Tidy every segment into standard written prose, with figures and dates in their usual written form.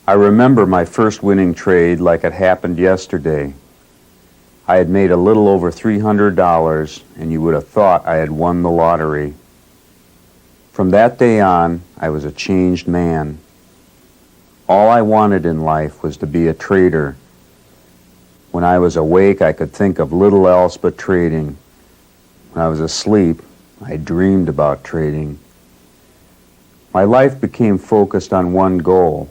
I remember my first winning trade like it happened yesterday. I had made a little over $300, and you would have thought I had won the lottery. From that day on, I was a changed man. All I wanted in life was to be a trader. When I was awake, I could think of little else but trading. When I was asleep, I dreamed about trading. My life became focused on one goal,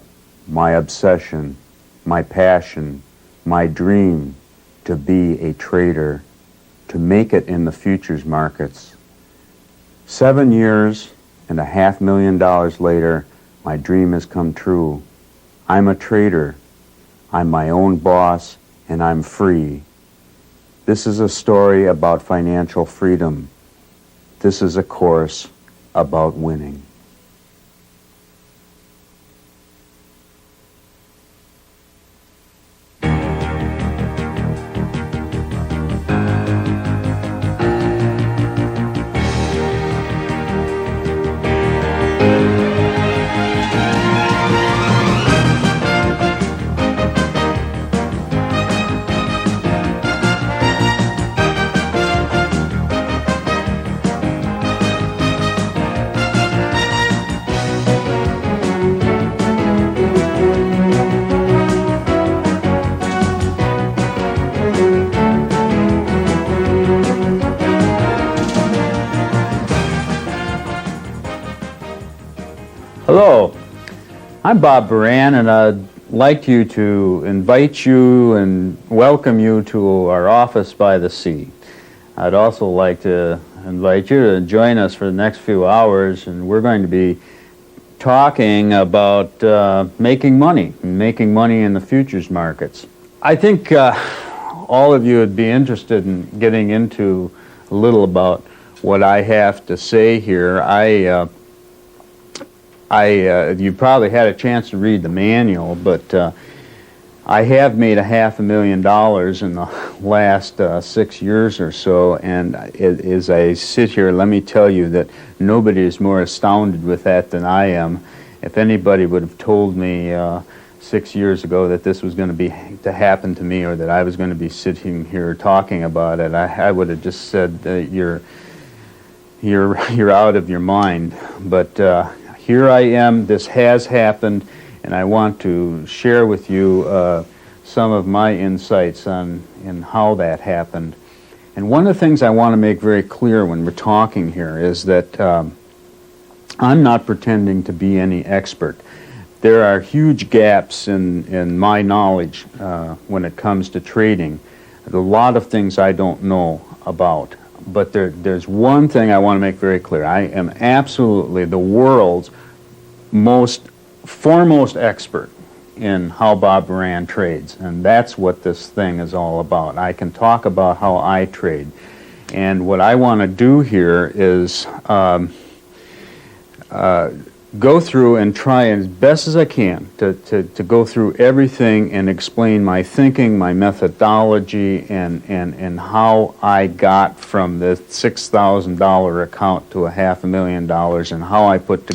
my obsession, my passion, my dream, to be a trader, to make it in the futures markets. 7 years and $500,000 later, my dream has come true. I'm a trader. I'm my own boss, and I'm free. This is a story about financial freedom. This is a course about winning. Hello, I'm Bob Buran, and I'd like to invite you and welcome you to our office by the sea. I'd also like to invite you to join us for the next few hours, and we're going to be talking about making money in the futures markets. I think all of you would be interested in getting into a little about what I have to say here. You probably had a chance to read the manual, but I have made $500,000 in the last 6 years or so, and as I sit here, let me tell you that nobody is more astounded with that than I am. If anybody would have told me 6 years ago that this was going to happen to me, or that I was going to be sitting here talking about it, I would have just said that you're out of your mind. But here I am. This has happened, and I want to share with you some of my insights on how that happened. And one of the things I want to make very clear when we're talking here is that I'm not pretending to be any expert. There are huge gaps in my knowledge when it comes to trading. There's a lot of things I don't know about. But there's one thing I want to make very clear. I am absolutely the world's foremost expert in how Bob Buran trades, and that's what this thing is all about. I can talk about how I trade, and what I want to do here is go through and try as best as I can to go through everything and explain my thinking, my methodology, and how I got from the $6,000 account to $500,000 and how I put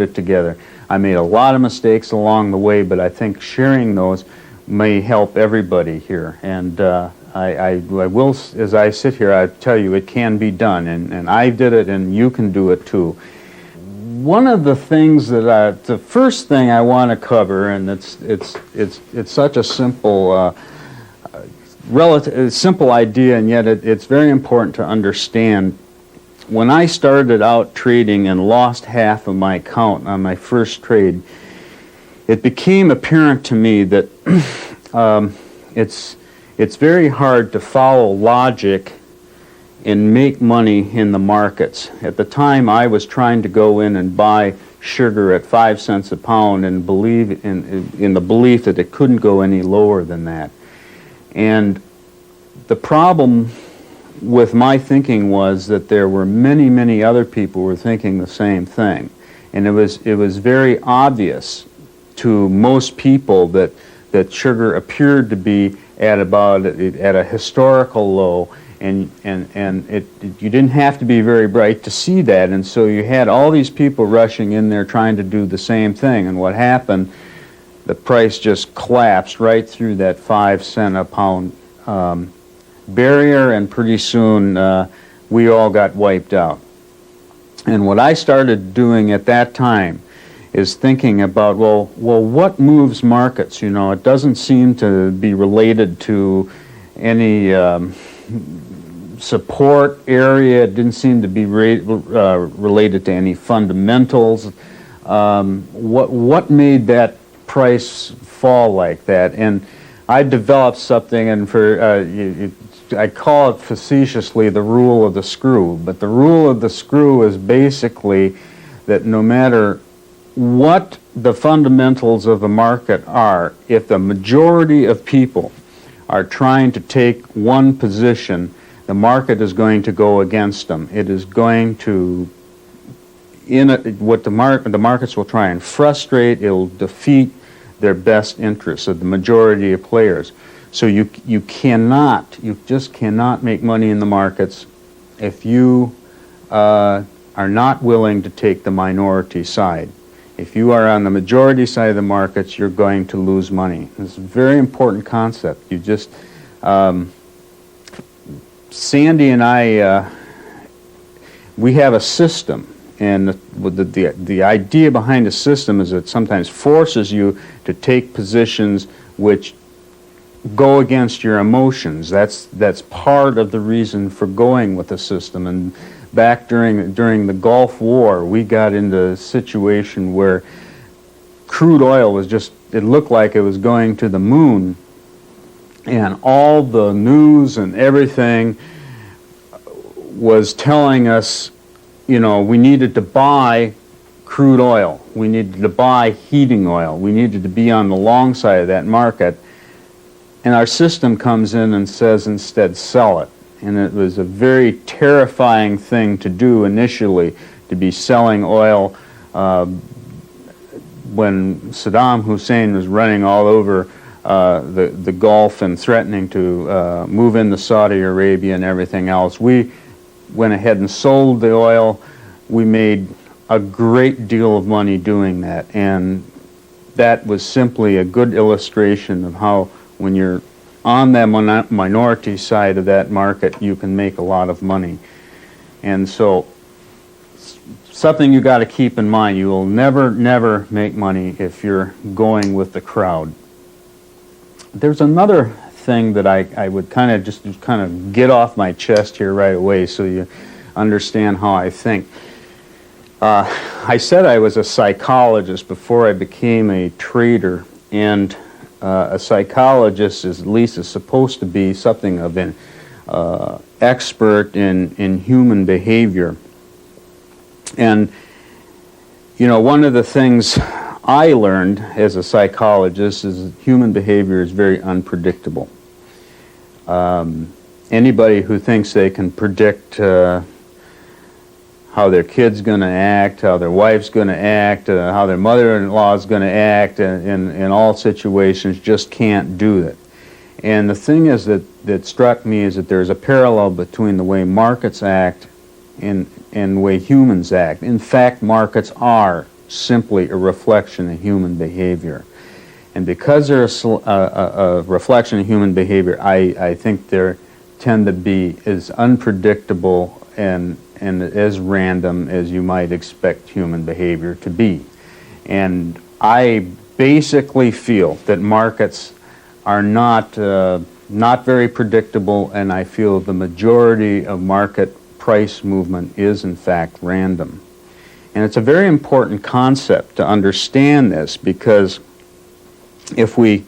it together. I made a lot of mistakes along the way, but I think sharing those may help everybody here. And I will, as I sit here, I tell you it can be done, and I did it, and you can do it too. One of the things that the first thing I want to cover, and it's such a simple, simple idea, and yet it's very important to understand. When I started out trading and lost half of my account on my first trade, it became apparent to me that it's very hard to follow logic and make money in the markets. At the time, I was trying to go in and buy sugar at 5 cents a pound and believe in the belief that it couldn't go any lower than that. And the problem with my thinking was that there were many, many other people who were thinking the same thing. And it was very obvious to most people that sugar appeared to be at a historical low, and you didn't have to be very bright to see that, and so you had all these people rushing in there trying to do the same thing. And what happened, the price just collapsed right through that 5 cent a pound barrier, and pretty soon we all got wiped out. And what I started doing at that time is thinking about, well, what moves markets? You know, it doesn't seem to be related to any support area. It didn't seem to be related to any fundamentals. What made that price fall like that? And I developed something, and I call it facetiously the rule of the screw. But the rule of the screw is basically that no matter what the fundamentals of the market are, if the majority of people are trying to take one position, the market is going to go against them. It is going to, the markets will try and frustrate, it will defeat their best interests of the majority of players. So you just cannot make money in the markets if you are not willing to take the minority side. If you are on the majority side of the markets, you're going to lose money. It's a very important concept. You just, Sandy and I, we have a system, and the idea behind a system is it sometimes forces you to take positions which go against your emotions. That's part of the reason for going with the system. And back during the Gulf War, we got into a situation where crude oil was just, it looked like it was going to the moon, and all the news and everything was telling us, you know, we needed to buy crude oil, we needed to buy heating oil, we needed to be on the long side of that market. And our system comes in and says instead, sell it. And it was a very terrifying thing to do initially, to be selling oil when Saddam Hussein was running all over the Gulf and threatening to move into Saudi Arabia and everything else. We went ahead and sold the oil. We made a great deal of money doing that. And that was simply a good illustration of how when you're on that minority side of that market, you can make a lot of money. And so, something you got to keep in mind, you will never make money if you're going with the crowd. There's another thing that I would kind of get off my chest here right away so you understand how I think. I said I was a psychologist before I became a trader, and a psychologist is supposed to be something of an expert in human behavior. And, you know, one of the things I learned as a psychologist is that human behavior is very unpredictable. Anybody who thinks they can predict how their kid's going to act, how their wife's going to act, how their mother-in-law is going to act in all situations just can't do that. And the thing is that struck me is that there's a parallel between the way markets act and the way humans act. In fact, markets are simply a reflection of human behavior. And because they're a reflection of human behavior, I think they tend to be as unpredictable and as random as you might expect human behavior to be. And I basically feel that markets are not very predictable, and I feel the majority of market price movement is in fact random. And it's a very important concept to understand this, because if we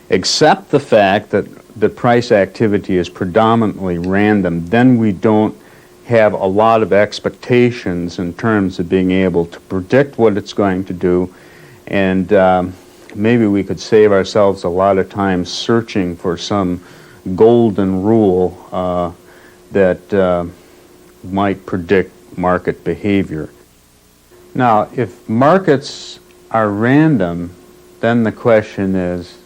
accept the fact that the price activity is predominantly random, then we don't have a lot of expectations in terms of being able to predict what it's going to do, and maybe we could save ourselves a lot of time searching for some golden rule that might predict market behavior. Now, if markets are random, then the question is,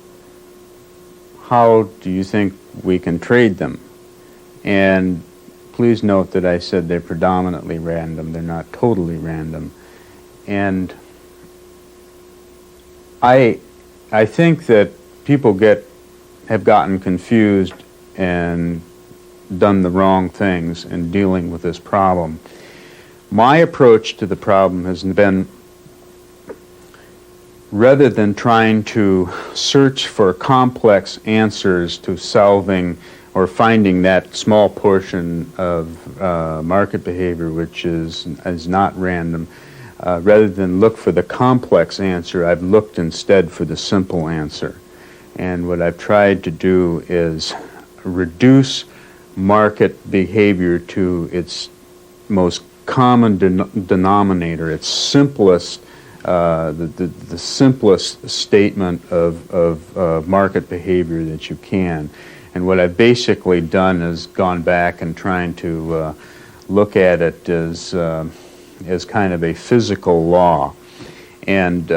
how do you think we can trade them? And please note that I said they're predominantly random. They're not totally random. And I I think that people have gotten confused and done the wrong things in dealing with this problem. My approach to the problem has been, rather than trying to search for complex answers to solving or finding that small portion of market behavior which is not random, rather than look for the complex answer, I've looked instead for the simple answer. And what I've tried to do is reduce market behavior to its most common denominator, its simplest, the simplest statement of market behavior that you can. And what I've basically done is gone back and trying to look at it as kind of a physical law. And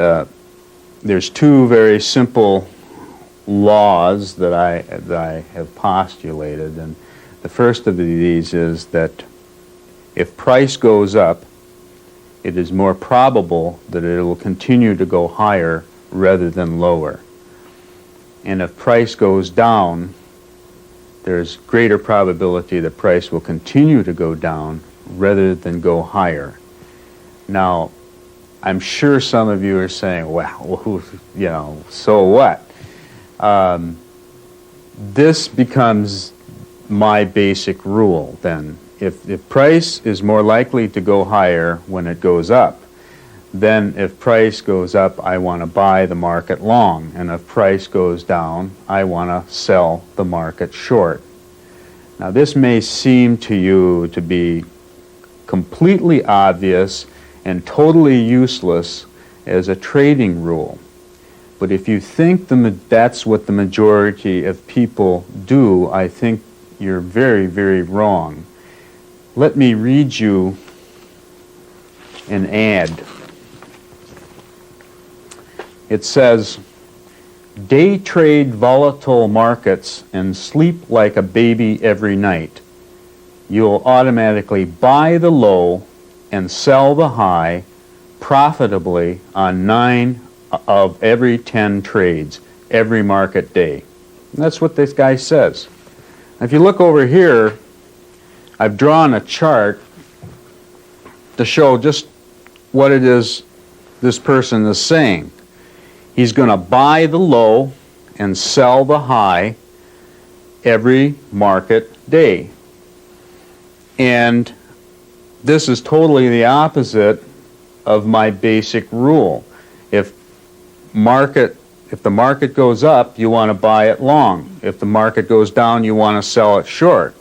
there's two very simple laws that I have postulated. And the first of these is that if price goes up, it is more probable that it will continue to go higher rather than lower. And if price goes down, there's greater probability that price will continue to go down rather than go higher. Now, I'm sure some of you are saying, well, so what? This becomes my basic rule then. If price is more likely to go higher when it goes up, then if price goes up, I want to buy the market long. And if price goes down, I want to sell the market short. Now, this may seem to you to be completely obvious and totally useless as a trading rule. But if you think that's what the majority of people do, I think you're very, very wrong. Let me read you an ad. It says, "Day trade volatile markets and sleep like a baby every night. You'll automatically buy the low and sell the high profitably on 9 of every 10 trades every market day." And that's what this guy says. If you look over here, I've drawn a chart to show just what it is this person is saying. He's going to buy the low and sell the high every market day. And this is totally the opposite of my basic rule. If the market goes up, you want to buy it long. If the market goes down, you want to sell it short.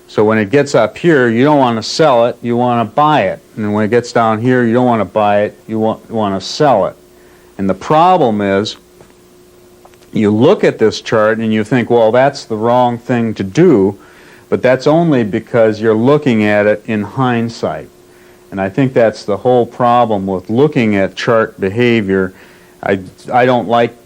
So when it gets up here, you don't want to sell it, you want to buy it. And when it gets down here, you don't want to buy it, you want to sell it. And the problem is, you look at this chart and you think, well, that's the wrong thing to do, but that's only because you're looking at it in hindsight. And I think that's the whole problem with looking at chart behavior. I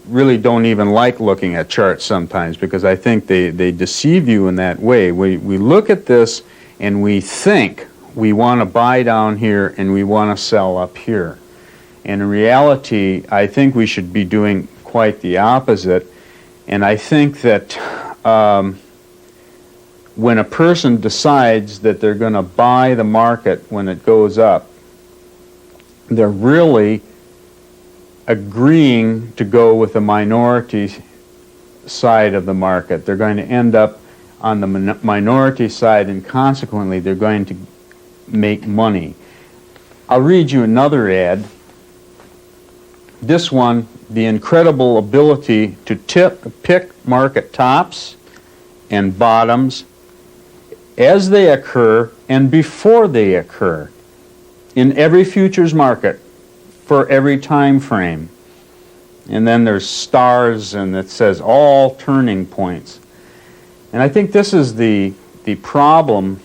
really don't even like looking at charts sometimes, because I think they deceive you in that way. We look at this and we think we want to buy down here and we want to sell up here. And in reality, I think we should be doing quite the opposite. And I think that when a person decides that they're going to buy the market when it goes up, they're really agreeing to go with the minority side of the market. They're going to end up on the minority side, and consequently they're going to make money. I'll read you another ad. This one, the incredible ability to pick market tops and bottoms as they occur and before they occur in every futures market for every time frame. And then there's stars, and it says all turning points. And I think this is the problem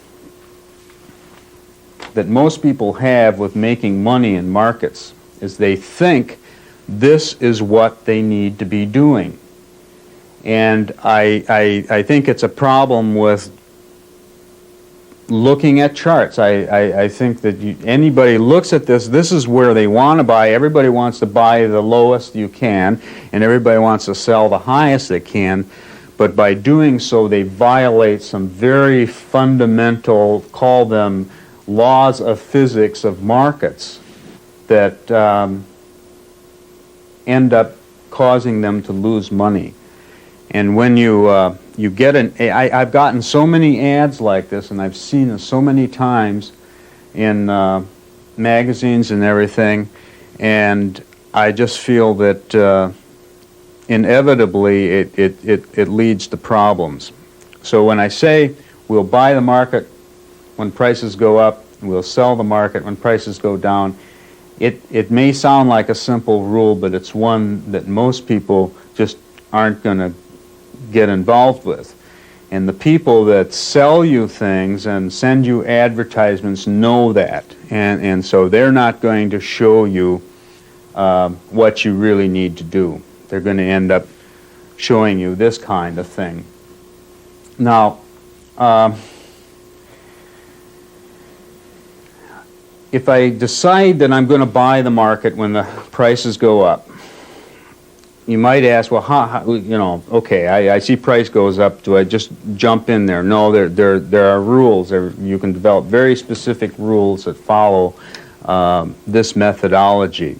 that most people have with making money in markets, is they think this is what they need to be doing. And I think it's a problem with looking at charts. I think that anybody looks at this, this is where they want to buy. Everybody wants to buy the lowest you can, and everybody wants to sell the highest they can. But by doing so, they violate some very fundamental, call them laws of physics of markets, that end up causing them to lose money. And when you get I've gotten so many ads like this, and I've seen it so many times in magazines and everything, and I just feel that inevitably it leads to problems. So when I say we'll buy the market when prices go up, we'll sell the market when prices go down, it may sound like a simple rule, but it's one that most people just aren't going to get involved with. And the people that sell you things and send you advertisements know that. And so they're not going to show you what you really need to do. They're going to end up showing you this kind of thing. Now, if I decide that I'm going to buy the market when the prices go up, you might ask, well, okay, I see price goes up. Do I just jump in there? No, there are rules. You can develop very specific rules that follow this methodology.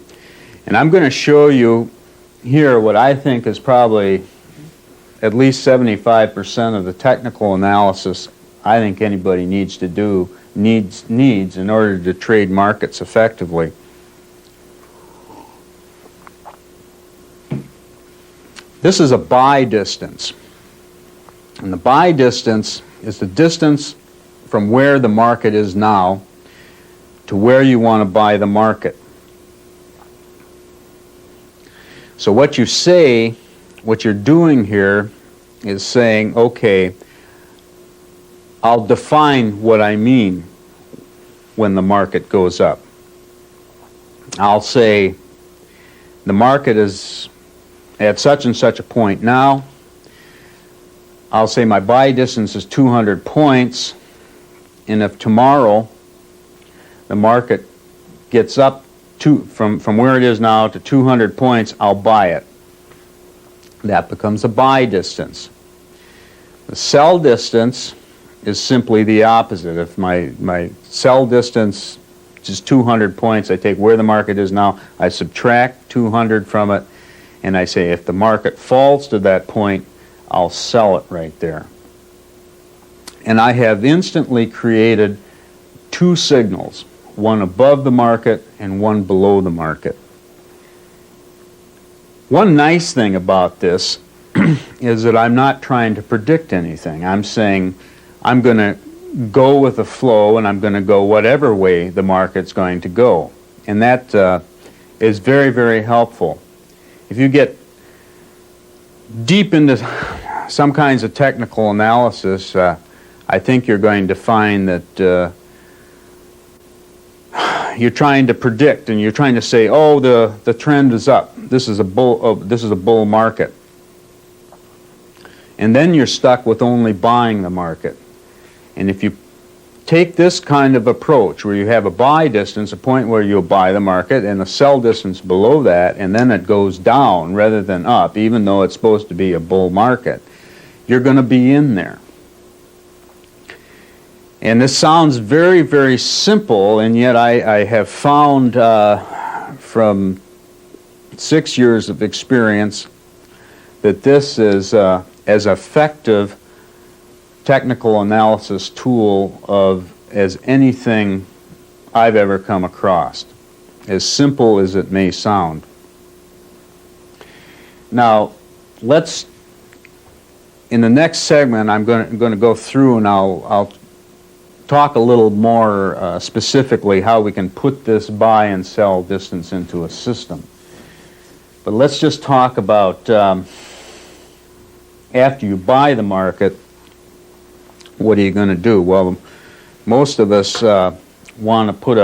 And I'm going to show you here what I think is probably at least 75% of the technical analysis I think anybody needs to do, needs in order to trade markets effectively. This is a buy distance. And the buy distance is the distance from where the market is now to where you want to buy the market. So what you say, what you're doing here is saying, okay, I'll define what I mean when the market goes up. I'll say the market is at such and such a point now. I'll say my buy distance is 200 points, and if tomorrow the market gets up from where it is now to 200 points, I'll buy it. That becomes a buy distance. The sell distance is simply the opposite. If my sell distance is 200 points, I take where the market is now, I subtract 200 from it, and I say if the market falls to that point, I'll sell it right there. And I have instantly created two signals, one above the market and one below the market. One nice thing about this is that I'm not trying to predict anything. I'm saying I'm going to go with the flow, and I'm going to go whatever way the market's going to go. And that is very, very helpful. If you get deep into some kinds of technical analysis, I think you're going to find that you're trying to predict, and you're trying to say, oh, the trend is up. This is a bull market. And then you're stuck with only buying the market. And if you take this kind of approach where you have a buy distance, a point where you'll buy the market, and a sell distance below that, and then it goes down rather than up, even though it's supposed to be a bull market, you're going to be in there. And this sounds very, very simple, and yet I have found from 6 years of experience that this is as effective technical analysis tool as anything I've ever come across, as simple as it may sound. Now, in the next segment, I'm going to go through, and I'll talk a little more specifically how we can put this buy and sell distance into a system. But let's just talk about after you buy the market, what are you going to do? Well, most of us want to put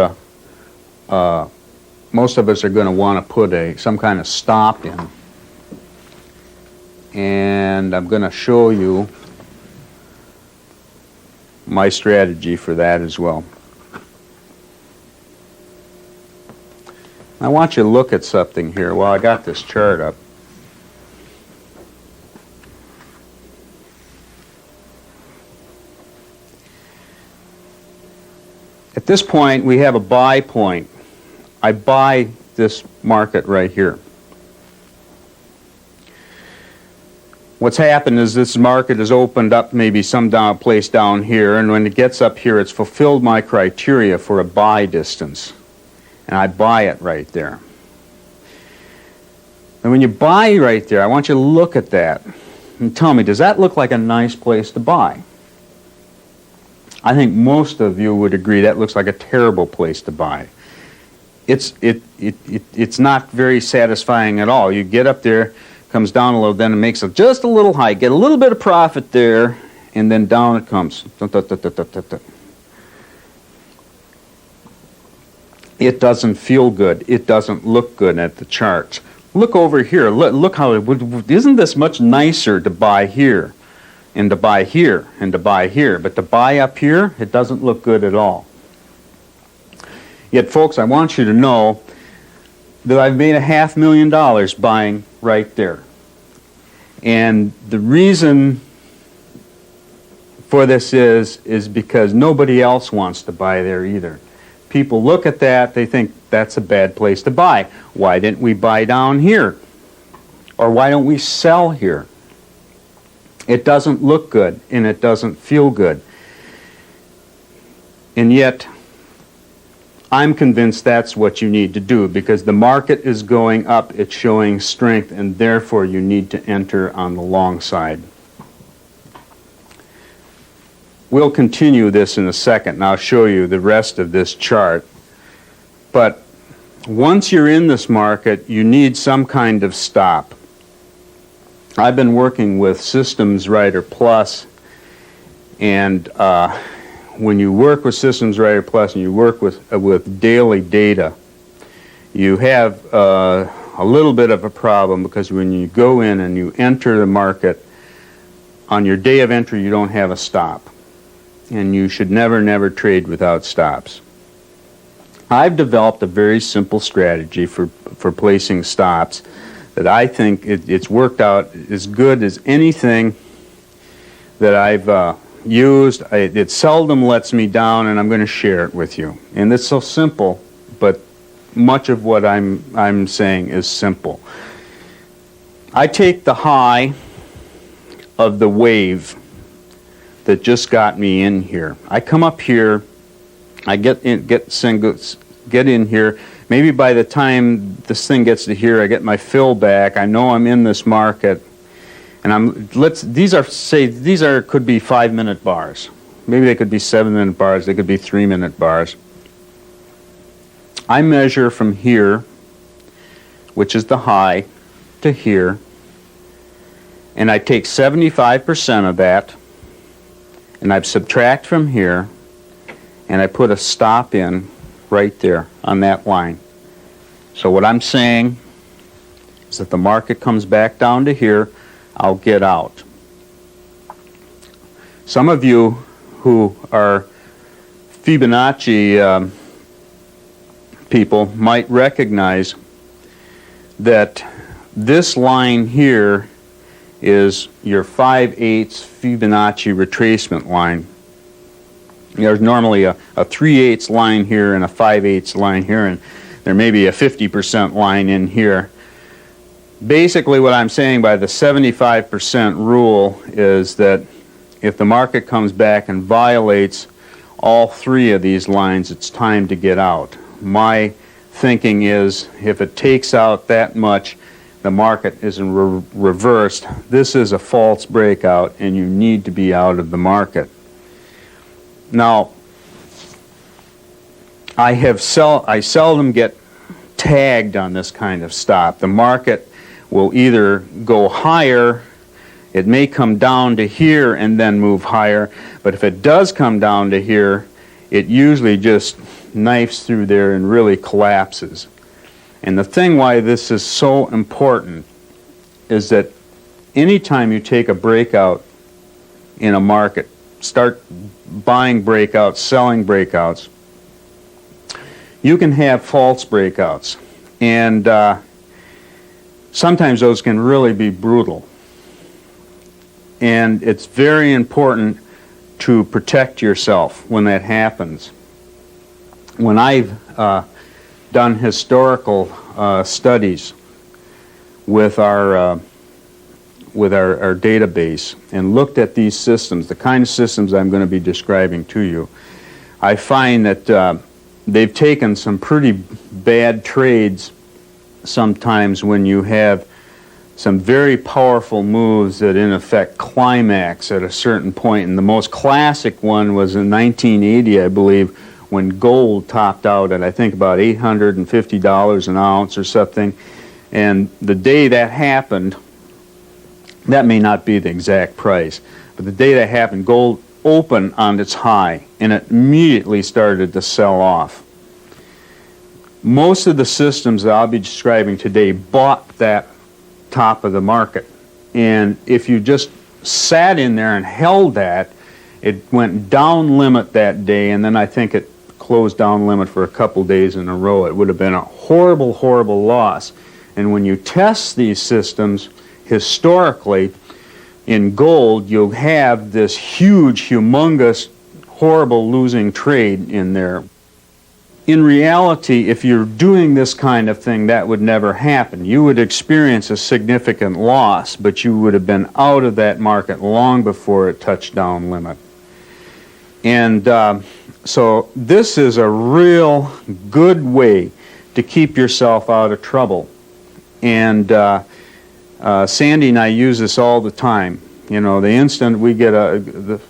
most of us are going to want to put some kind of stop in. And I'm going to show you my strategy for that as well. I want you to look at something here while I got this chart up. At this point, we have a buy point. I buy this market right here. What's happened is this market has opened up maybe some place down here, and when it gets up here, it's fulfilled my criteria for a buy distance. And I buy it right there. And when you buy right there, I want you to look at that and tell me, does that look like a nice place to buy? I think most of you would agree that looks like a terrible place to buy. It's not very satisfying at all. You get up there, comes down a little, then it makes just a little high, get a little bit of profit there, and then down it comes. It doesn't feel good. It doesn't look good at the charts. Look over here. Look how isn't this much nicer to buy here? And to buy here, and to buy here. But to buy up here, it doesn't look good at all. Yet, folks, I want you to know that I've made $500,000 buying right there. And the reason for this is because nobody else wants to buy there either. People look at that, they think that's a bad place to buy. Why didn't we buy down here? Or why don't we sell here? It doesn't look good, and it doesn't feel good. And yet, I'm convinced that's what you need to do, because the market is going up, it's showing strength, and therefore you need to enter on the long side. We'll continue this in a second, and I'll show you the rest of this chart. But once you're in this market, you need some kind of stop. I've been working with Systems Writer Plus, and when you work with Systems Writer Plus and you work with daily data, you have a little bit of a problem, because when you go in and you enter the market, on your day of entry you don't have a stop, and you should never trade without stops. I've developed a very simple strategy for placing stops that I think it's worked out as good as anything that I've used. It seldom lets me down, and I'm going to share it with you. And it's so simple, but much of what I'm saying is simple. I take the high of the wave that just got me in here. I come up here, I get in here. Maybe by the time this thing gets to here, I get my fill back. I know I'm in this market, and these could be 5-minute bars. Maybe they could be 7-minute bars. They could be 3-minute bars. I measure from here, which is the high, to here, and I take 75% of that, and I subtract from here, and I put a stop in right there on that line. So what I'm saying is that the market comes back down to here, I'll get out. Some of you who are Fibonacci people might recognize that this line here is your 5/8 Fibonacci retracement line. There's normally a 3/8 line here and a 5/8 line here, and there may be a 50% line in here. Basically what I'm saying by the 75% rule is that if the market comes back and violates all three of these lines, it's time to get out. My thinking is if it takes out that much, the market is reversed. This is a false breakout, and you need to be out of the market. Now, I seldom get tagged on this kind of stop. The market will either go higher, it may come down to here and then move higher, but if it does come down to here, it usually just knifes through there and really collapses. And the thing why this is so important is that anytime you take a breakout in a market, start buying breakouts, selling breakouts, you can have false breakouts. And sometimes those can really be brutal. And it's very important to protect yourself when that happens. When I've done historical studies with our database and looked at these systems, the kind of systems I'm going to be describing to you, I find that they've taken some pretty bad trades sometimes when you have some very powerful moves that in effect climax at a certain point. And the most classic one was in 1980, I believe, when gold topped out at I think about $850 an ounce or something. And the day that happened, that may not be the exact price, but the day that happened, gold opened on its high and it immediately started to sell off. Most of the systems that I'll be describing today bought that top of the market, and if you just sat in there and held that, it went down limit that day, and then I think it closed down limit for a couple days in a row. It would have been a horrible, horrible loss. And when you test these systems historically in gold, you'll have this huge, humongous, horrible losing trade in there. In reality, if you're doing this kind of thing, that would never happen. You would experience a significant loss, but you would have been out of that market long before it touched down limit. And so this is a real good way to keep yourself out of trouble. And Sandy and I use this all the time. You know, the instant we get the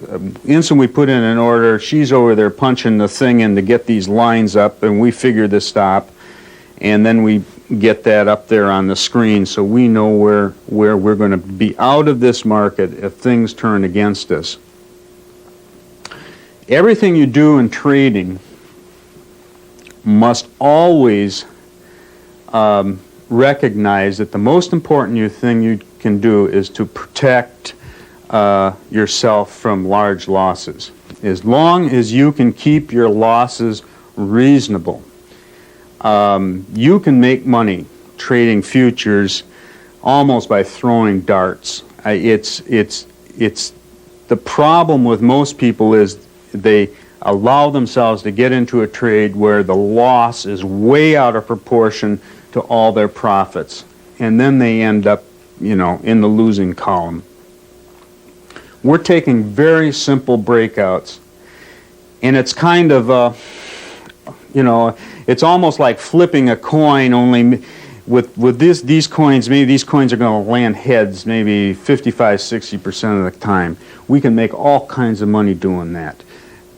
instant we put in an order, she's over there punching the thing in to get these lines up, and we figure the stop, and then we get that up there on the screen so we know where we're going to be out of this market if things turn against us. Everything you do in trading must always recognize that the most important thing you can do is to protect yourself from large losses. As long as you can keep your losses reasonable, you can make money trading futures almost by throwing darts. It's the problem with most people is they allow themselves to get into a trade where the loss is way out of proportion to all their profits, and then they end up, you know, in the losing column. We're taking very simple breakouts, and it's kind of, you know, it's almost like flipping a coin, only with these coins, maybe these coins are going to land heads maybe 55-60% of the time. We can make all kinds of money doing that.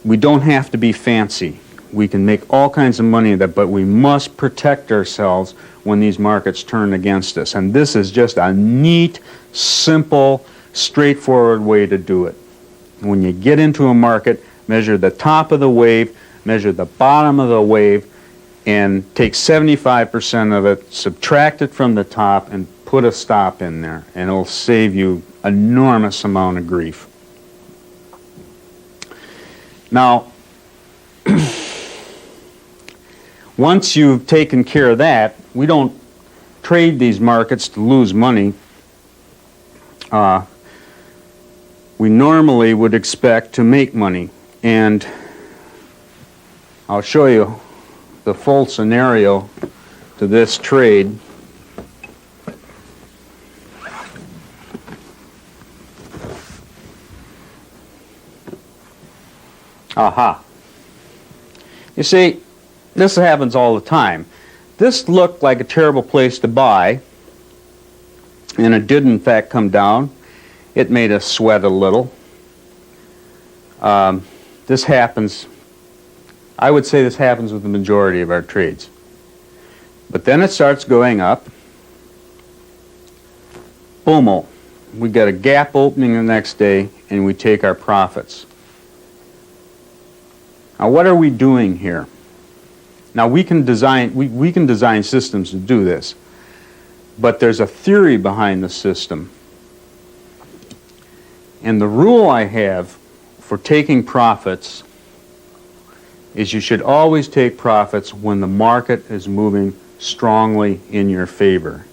We don't have to be fancy. We can make all kinds of money in that, but we must protect ourselves when these markets turn against us. And this is just a neat, simple, straightforward way to do it. When you get into a market, measure the top of the wave, measure the bottom of the wave, and take 75% of it, subtract it from the top, and put a stop in there, and it'll save you an enormous amount of grief. Now, once you've taken care of that, we don't trade these markets to lose money. We normally would expect to make money, and I'll show you the full scenario to this trade. Aha. You see, this happens all the time. This looked like a terrible place to buy, and it did in fact come down. It made us sweat a little. This happens, I would say this happens with the majority of our trades. But then it starts going up. Boom-o. We get a gap opening the next day, and we take our profits. Now, what are we doing here? Now, we can design systems to do this, but there's a theory behind the system. And the rule I have for taking profits is you should always take profits when the market is moving strongly in your favor.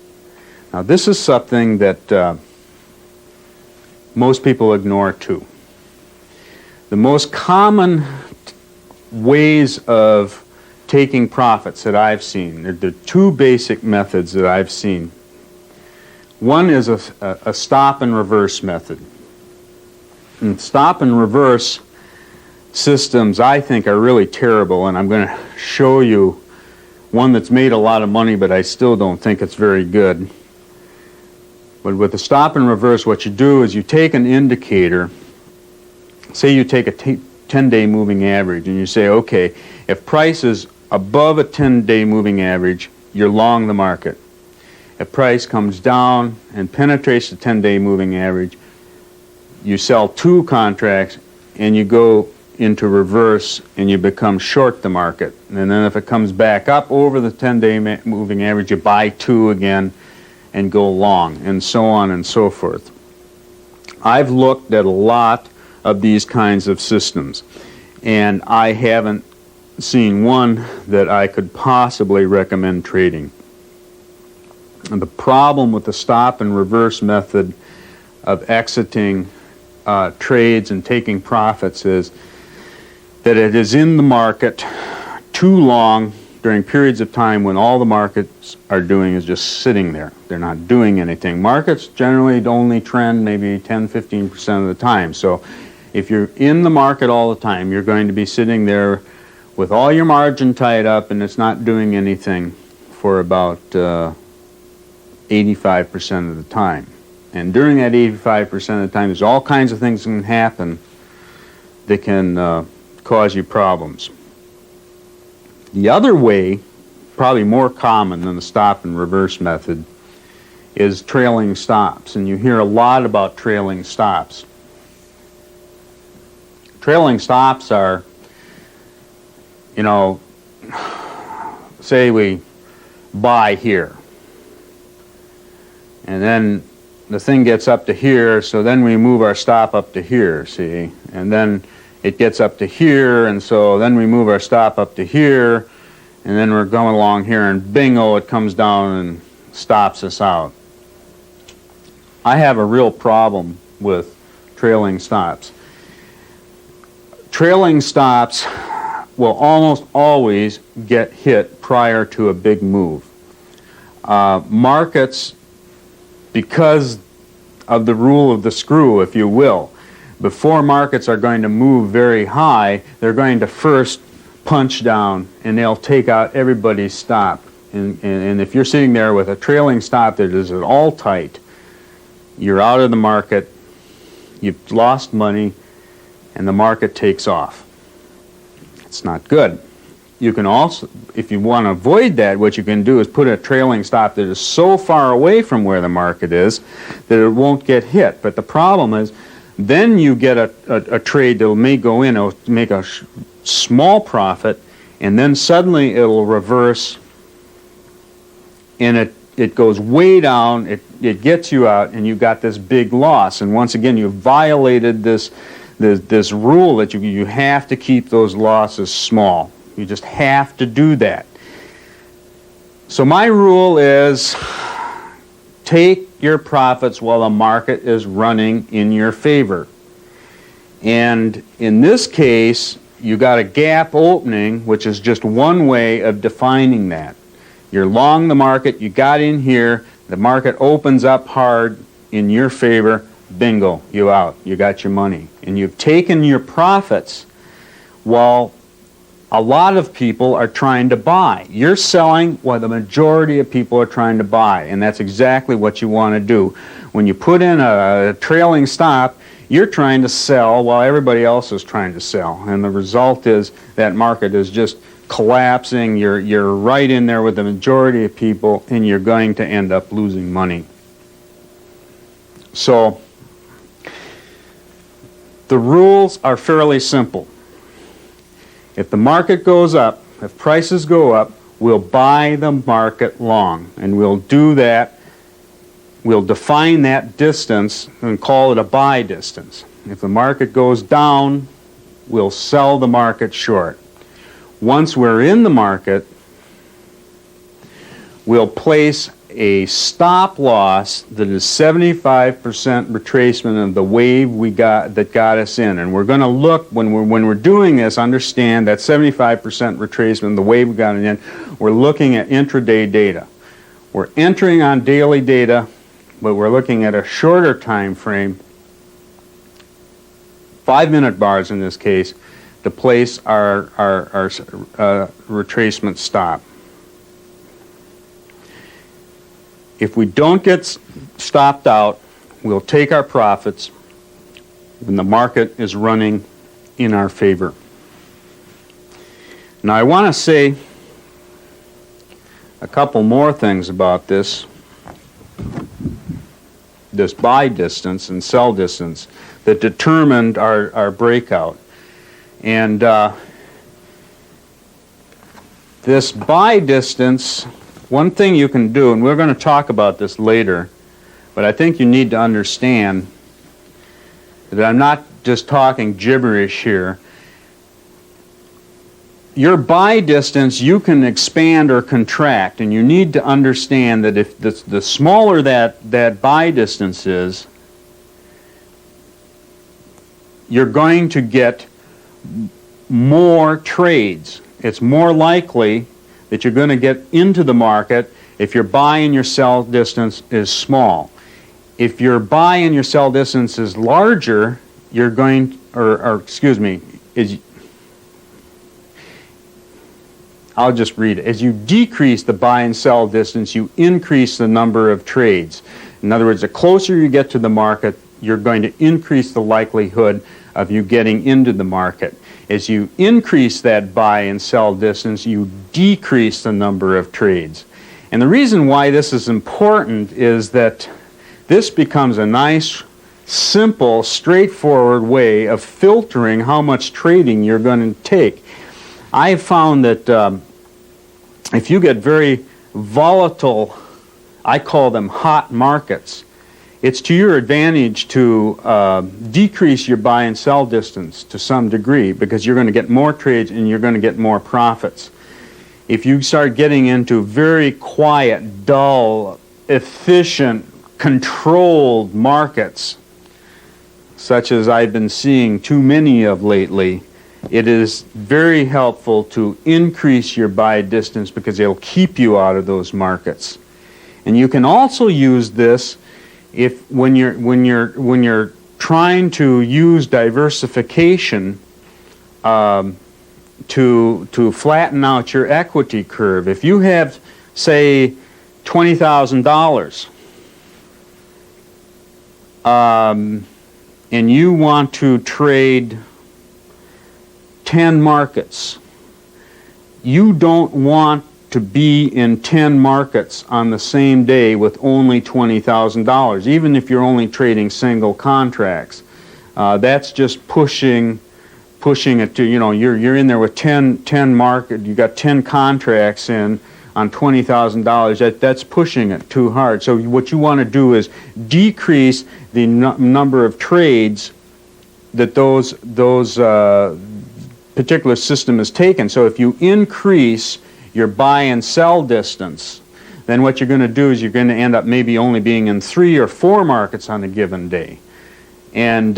Now, this is something that most people ignore too. The most common ways of taking profits that I've seen, there are two basic methods that I've seen. One is a stop and reverse method. And stop and reverse systems, I think, are really terrible, and I'm going to show you one that's made a lot of money, but I still don't think it's very good. But with the stop and reverse, what you do is you take an indicator, say you take a 10-day moving average, and you say, okay, if price is above a 10-day moving average, you're long the market. If price comes down and penetrates the 10-day moving average, you sell 2 contracts and you go into reverse and you become short the market. And then if it comes back up over the 10-day moving average, you buy 2 again and go long, and so on and so forth. I've looked at a lot of these kinds of systems, and I haven't seen one that I could possibly recommend trading. And the problem with the stop and reverse method of exiting trades and taking profits is that it is in the market too long during periods of time when all the markets are doing is just sitting there. They're not doing anything. Markets generally only trend maybe 10-15% of the time. So if you're in the market all the time, you're going to be sitting there with all your margin tied up and it's not doing anything for about 85% of the time. And during that 85% of the time, there's all kinds of things that can happen that can cause you problems. The other way, probably more common than the stop and reverse method, is trailing stops. And you hear a lot about trailing stops. Trailing stops are, you know, say we buy here. And then the thing gets up to here, so then we move our stop up to here, see? And then it gets up to here, and so then we move our stop up to here, and then we're going along here, and bingo, it comes down and stops us out. I have a real problem with trailing stops. Trailing stops will almost always get hit prior to a big move. Markets, because of the rule of the screw, if you will, before markets are going to move very high, they're going to first punch down and they'll take out everybody's stop. And if you're sitting there with a trailing stop that is at all tight, you're out of the market, you've lost money, and the market takes off. It's not good. You can also, if you want to avoid that, what you can do is put a trailing stop that is so far away from where the market is that it won't get hit. But the problem is, then you get a trade that may go in, it'll make a small profit, and then suddenly it'll reverse, and it goes way down, it gets you out, and you got this big loss. And once again, you violated this rule that you have to keep those losses small. You just have to do that. So my rule is take your profits while the market is running in your favor. And in this case, you got a gap opening, which is just one way of defining that. You're long the market, you got in here, the market opens up hard in your favor, bingo, you out, you got your money. And you've taken your profits while a lot of people are trying to buy. You're selling while the majority of people are trying to buy, and that's exactly what you want to do. When you put in a trailing stop, you're trying to sell while everybody else is trying to sell, and the result is that market is just collapsing. You're right in there with the majority of people, and you're going to end up losing money. So the rules are fairly simple. If the market goes up, if prices go up, we'll buy the market long, and we'll do that. We'll define that distance and call it a buy distance. If the market goes down, we'll sell the market short. Once we're in the market, we'll place a stop loss that is 75% retracement of the wave that got us in. And we're going to look, when we're doing this, understand that 75% retracement of the wave we got in, we're looking at intraday data. We're entering on daily data, but we're looking at a shorter time frame, 5-minute bars in this case, to place our retracement stop. If we don't get stopped out, we'll take our profits when the market is running in our favor. Now I want to say a couple more things about this buy distance and sell distance that determined our breakout. And this buy distance, one thing you can do, and we're going to talk about this later, but I think you need to understand that I'm not just talking gibberish here. Your buy distance, you can expand or contract, and you need to understand that if the smaller that buy distance is, you're going to get more trades. It's more likely that you're going to get into the market if your buy and your sell distance is small. If your buy and your sell distance is larger, you're going, I'll just read it. As you decrease the buy and sell distance, you increase the number of trades. In other words, the closer you get to the market, you're going to increase the likelihood of you getting into the market. As you increase that buy and sell distance, you decrease the number of trades. And the reason why this is important is that this becomes a nice, simple, straightforward way of filtering how much trading you're going to take. I've found that if you get very volatile, I call them hot markets, it's to your advantage to decrease your buy and sell distance to some degree, because you're going to get more trades and you're going to get more profits. If you start getting into very quiet, dull, efficient, controlled markets, such as I've been seeing too many of lately, it is very helpful to increase your buy distance because it'll keep you out of those markets. And you can also use this when you're trying to use diversification to flatten out your equity curve. If you have, say, $20,000 and you want to trade 10 markets, you don't want to be in 10 markets on the same day with only $20,000, even if you're only trading single contracts. That's just pushing it to, you're in there with 10 market, you got 10 contracts in on $20,000. That's pushing it too hard. So what you want to do is decrease the number of trades that those particular system is taken. So if you increase your buy and sell distance, then what you're going to do is you're going to end up maybe only being in 3 or 4 markets on a given day. And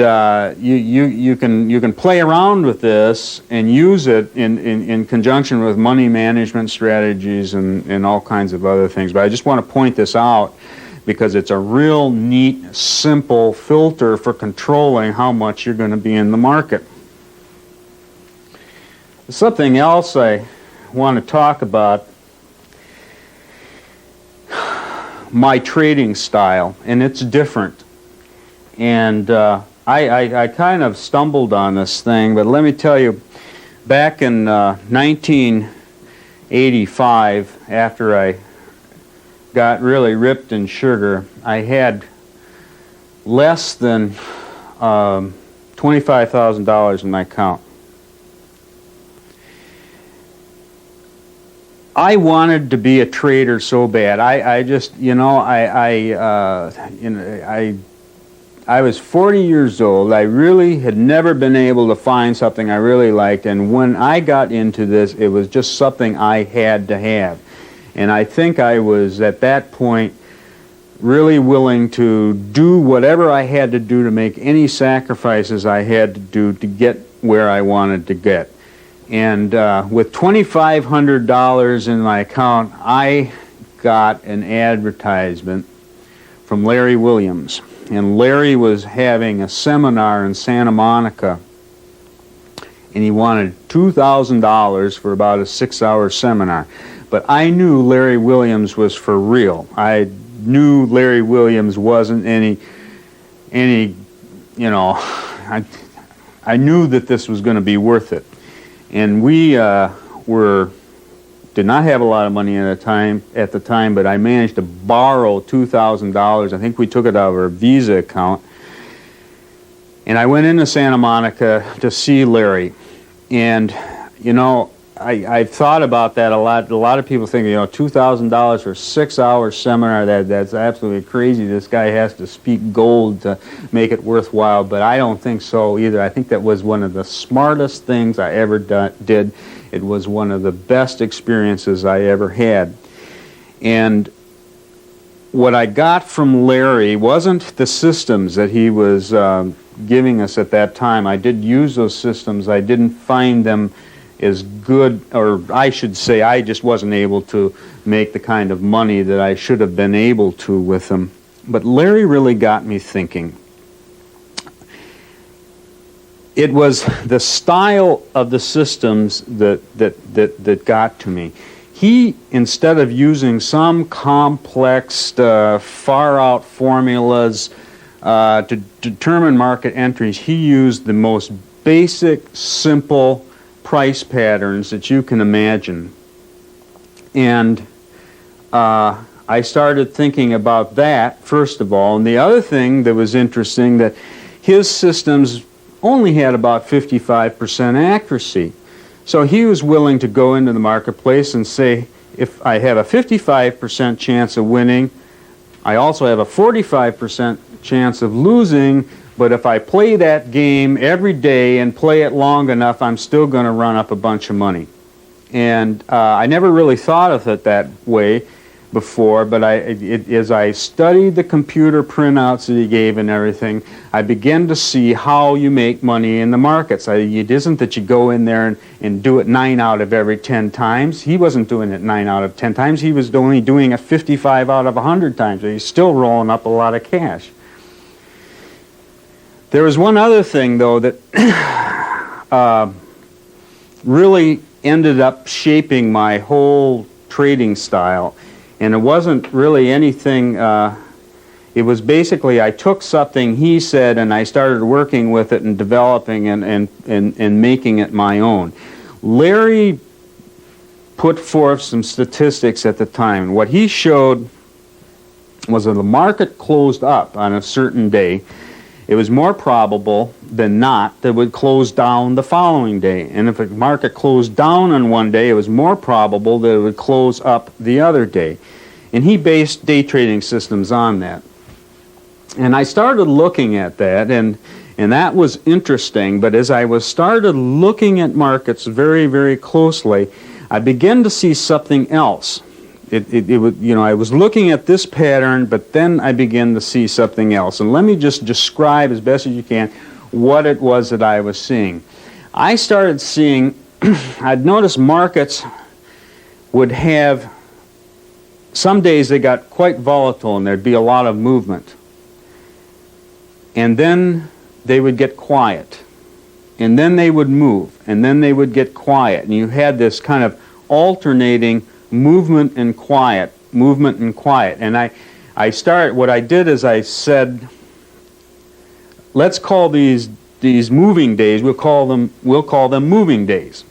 you can play around with this and use it in conjunction with money management strategies and all kinds of other things. But I just want to point this out because it's a real neat, simple filter for controlling how much you're going to be in the market. Something else I want to talk about, my trading style, and it's different. And I kind of stumbled on this thing, but let me tell you, back in 1985, after I got really ripped in sugar, I had less than $25,000 in my account. I wanted to be a I was 40 years old. I really had never been able to find something I really liked, and when I got into this, it was just something I had to have. And I think I was, at that point, really willing to do whatever I had to do to make any sacrifices I had to do to get where I wanted to get. And with $2,500 in my account, I got an advertisement from Larry Williams. And Larry was having a seminar in Santa Monica, and he wanted $2,000 for about a 6-hour seminar. But I knew Larry Williams was for real. I knew Larry Williams wasn't any, you know, I knew that this was going to be worth it. And we did not have a lot of money at the time, but I managed to borrow $2,000. I think we took it out of our Visa account. And I went into Santa Monica to see Larry. And, you know, I've thought about that a lot. A lot of people think, you know, $2,000 for a 6-hour seminar, that's absolutely crazy. This guy has to speak gold to make it worthwhile. But I don't think so either. I think that was one of the smartest things I ever did. It was one of the best experiences I ever had. And what I got from Larry wasn't the systems that he was giving us at that time. I did use those systems. I didn't find them as good, or I should say I just wasn't able to make the kind of money that I should have been able to with them. But Larry really got me thinking. It was the style of the systems that got to me. He, instead of using some complex, far-out formulas to determine market entries, he used the most basic, simple price patterns that you can imagine. And I started thinking about that, first of all. And the other thing that was interesting, that his systems only had about 55% accuracy. So he was willing to go into the marketplace and say, if I have a 55% chance of winning, I also have a 45% chance of losing, but if I play that game every day and play it long enough, I'm still going to run up a bunch of money. And I never really thought of it that way before, but as I studied the computer printouts that he gave and everything, I began to see how you make money in the markets. It isn't that you go in there and do it 9 out of every 10 times. He wasn't doing it 9 out of 10 times. He was only doing it 55 out of 100 times. He's still rolling up a lot of cash. There was one other thing, though, that really ended up shaping my whole trading style. And it wasn't really anything, it was basically I took something he said and I started working with it and developing and making it my own. Larry put forth some statistics at the time. What he showed was that the market closed up on a certain day. It was more probable than not that it would close down the following day. And if the market closed down on one day, it was more probable that it would close up the other day. And he based day trading systems on that. And I started looking at that, and that was interesting. But as I started looking at markets very, very closely, I began to see something else. It was, you know, I was looking at this pattern, but then I began to see something else. And let me just describe as best as you can what it was that I was seeing. I started seeing, I'd noticed markets would have, some days they got quite volatile and there'd be a lot of movement. And then they would get quiet. And then they would move. And then they would get quiet. And you had this kind of alternating movement and quiet, movement and quiet. And what I did is I said, let's call these moving days, we'll call them moving days.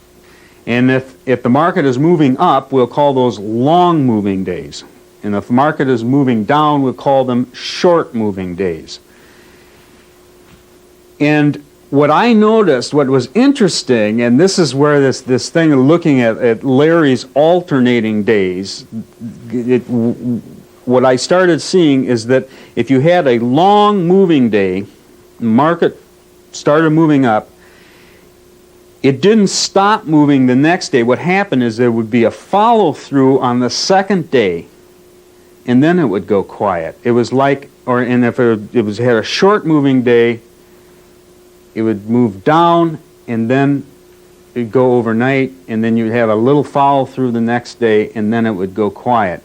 And if the market is moving up, we'll call those long moving days. And if the market is moving down, we'll call them short moving days. And what I noticed, what was interesting, and this is where this thing of looking at Larry's alternating days, what I started seeing is that if you had a long moving day, market started moving up, it didn't stop moving the next day. What happened is there would be a follow-through on the second day, and then it would go quiet. It was like, and if it had a short moving day, it would move down, and then it would go overnight, and then you'd have a little follow-through the next day, and then it would go quiet.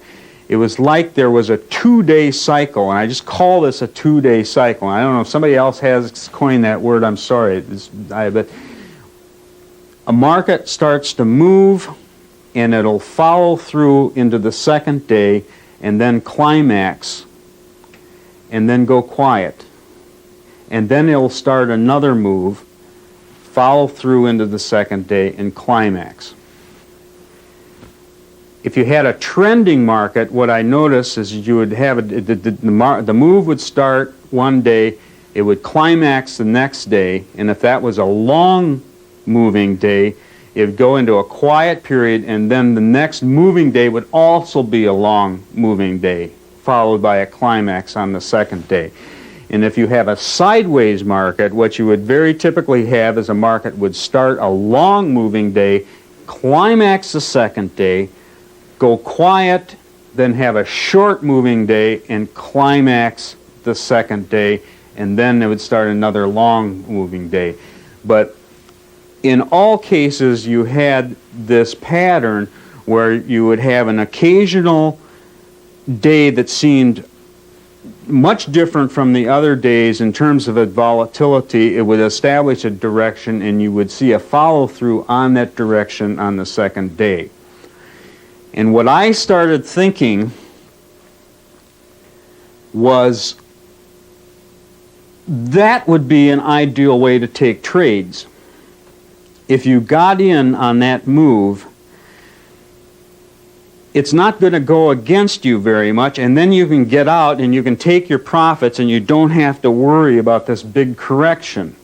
It was like there was a 2-day cycle, and I just call this a 2-day cycle. I don't know if somebody else has coined that word. I'm sorry, but a market starts to move, and it'll follow through into the second day, and then climax, and then go quiet. And then it'll start another move, follow through into the second day, and climax. If you had a trending market, what I noticed is you would have the move would start one day, it would climax the next day, and if that was a long moving day, it would go into a quiet period, and then the next moving day would also be a long moving day, followed by a climax on the second day. And if you have a sideways market, what you would very typically have is a market would start a long moving day, climax the second day, go quiet, then have a short moving day and climax the second day, and then it would start another long moving day. But in all cases, you had this pattern where you would have an occasional day that seemed much different from the other days in terms of its volatility. It would establish a direction, and you would see a follow-through on that direction on the second day. And what I started thinking was that would be an ideal way to take trades. If you got in on that move, it's not going to go against you very much, and then you can get out and you can take your profits and you don't have to worry about this big correction.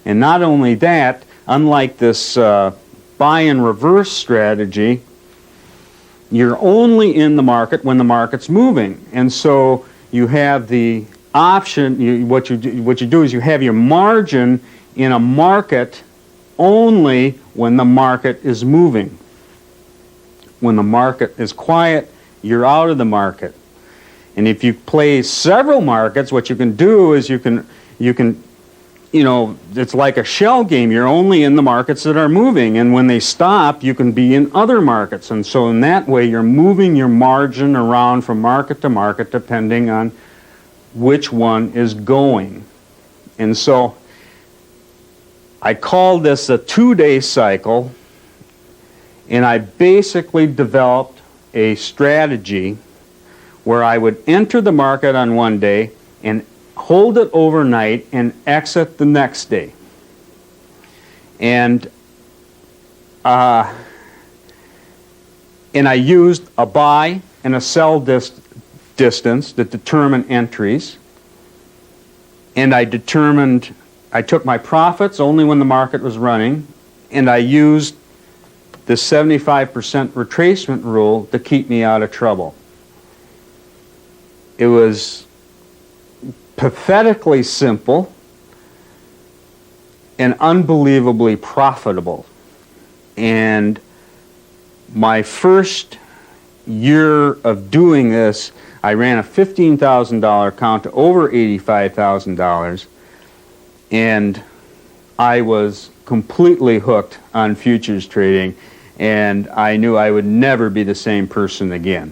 And not only that, unlike this buy and reverse strategy, you're only in the market when the market's moving. And so you have the option, what you do is you have your margin in a market only when the market is moving. When the market is quiet, you're out of the market. And if you play several markets, what you can do is you can it's like a shell game. You're only in the markets that are moving, and when they stop, you can be in other markets. And so in that way, you're moving your margin around from market to market depending on which one is going. And so I call this a 2-day cycle, and I basically developed a strategy where I would enter the market on one day and hold it overnight and exit the next day. And I used a buy and a sell distance to determine entries. And I took my profits only when the market was running, and I used the 75% retracement rule to keep me out of trouble. It was pathetically simple and unbelievably profitable. And my first year of doing this, I ran a $15,000 account to over $85,000, and I was completely hooked on futures trading, and I knew I would never be the same person again.